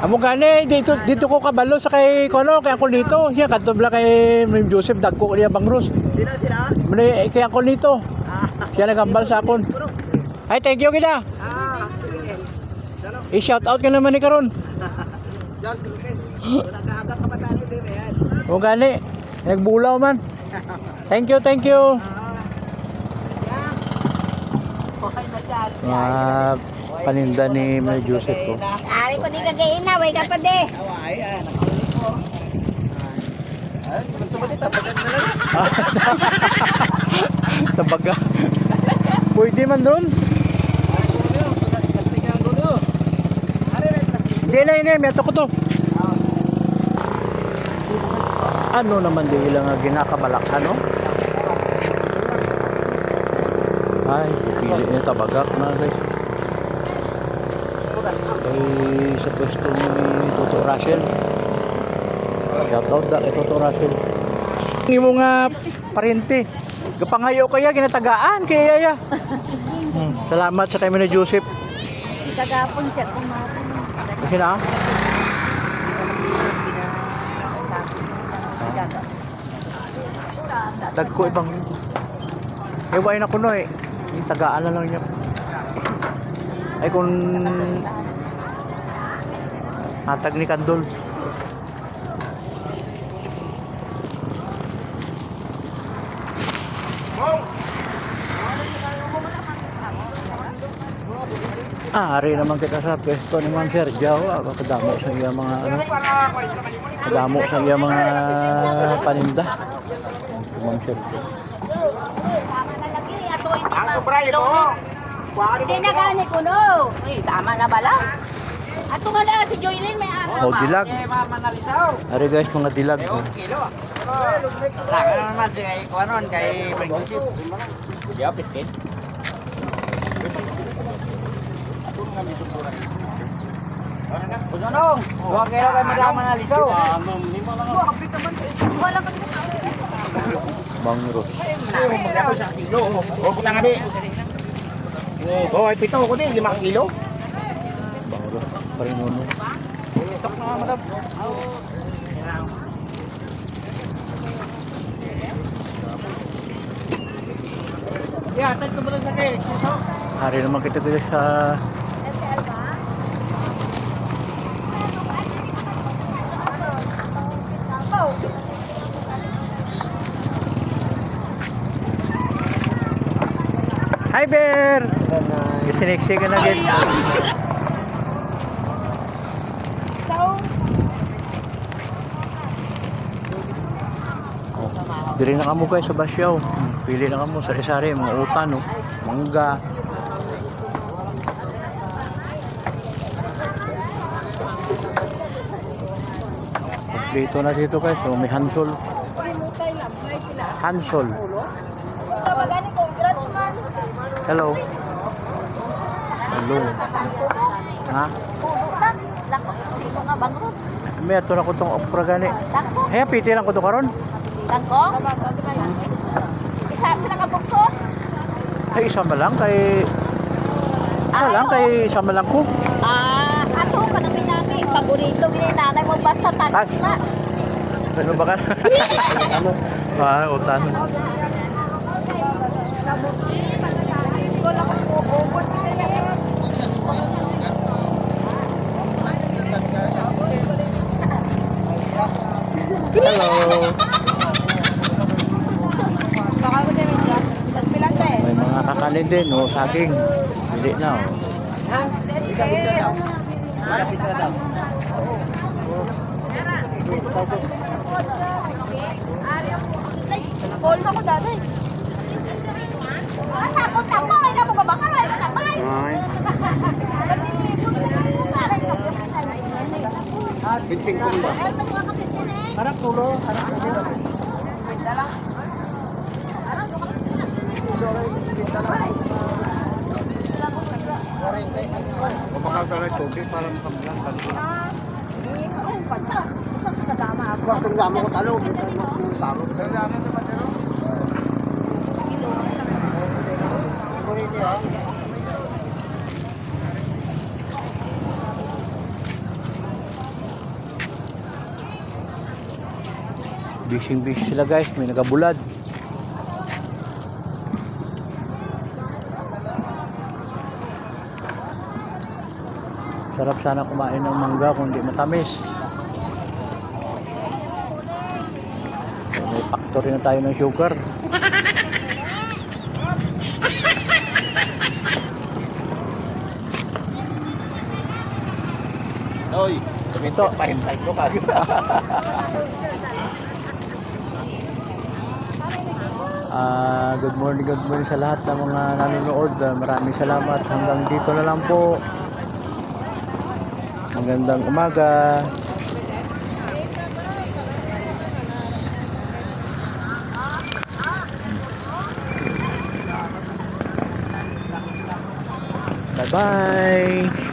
Amo gani dito ko kabalo sa kay kono kay ako dito. Siya kadto bla kay Ma'am Joseph dagko niya Bangros. Sila? Mani kay ako dito. Siya nagambal sa akon. Ay thank you kita. Sige. I-shout out ka naman ni karon. John, sulupin. Nagkaaga ka pa tayo, baby. Yan. O gani, nagbulaw man. Thank you. Okay na dyan. Paninda ni Ma'am Joseph ko. Ari pa di kagayin na, way ka pa di. Ayan, nakaulit po. Gusto mo dito, bagat na lang. Tabaga. Pwede man doon. Hindi, may ato ko to. Ano naman di ilang ginakabalak, ano? Ay, pipili niya tabagak na guys. Ay, sa pwesto ni Toto Russell. Shout out kay Toto Russell. Hindi mo nga parente. Gapangayo kaya ginatagaan kaya ya. Salamat sa kay Ma'am Joseph. Kagapon siya kumain. Kasi na? Dagko ibang ewa na kuno eh. Tagaan na lang niya. Ay kung hatag ni Kandol. Ari naman kita sa pwesto ni Ma'am Sergio. Kadamo sa iya mga ano. Kadamo sa iya mga paninda. Ma'am Sergio. Ang sobra ito. Hindi na gani ko no. Uy, tama na bala. Ato nga na si Joylyn may araw. Oh, dilag. Ari guys, mga dilag. Kilo. Laka naman si kay Kuanon, kay Pagkisip. Di ako piskit. Kusunong, 2 kilo kayo madama na lisaw. Bangros. O, kutang abi. O, ay 7 ko din, 5 kilo. Bangros. Parinuno. Tok na madam. Ya, tat ko ba sa kay? Ari naman kita dito sa Hi Bear! Isiniksi ka na din. Diri na kamo guys sa Basyaw. Pili na kamo sari-sari mga utan, no? Mangga. Kompleto na dito guys. So, may hansol. Hansol. Hello. Hello. Ha? May ato na ko itong okra gani. Hey, piti lang ko ito karon. Tangkong? Isa ka bukso? Ay, isa ma lang kay... Isa ma lang ko. Ato ka nang pinami. Paborito ginanay mo basta tangkong na. Ano ba ka? Ano? Utan. Hello. May mga kakanin din, oh, saging. Bili na, oh. Call na ko dati. Takot, ay na mo kabakar, ay matapay. Pinsing ko ba? Harap tulo, harap tulo. Pinda lang. Mapakasara ito, para makamulang talo. Isang kadama ako. Bakit ang gamo ko talo? Talo. Busy sila guys, may nagabulad. Sarap sana kumain ng mangga kung di matamis. May factory na tayo ng sugar. Oy, Ito. pahintay ko kagad. Good morning sa lahat ng mga nanonood. Maraming salamat. Hanggang dito na lang po. Magandang umaga. Bye-bye.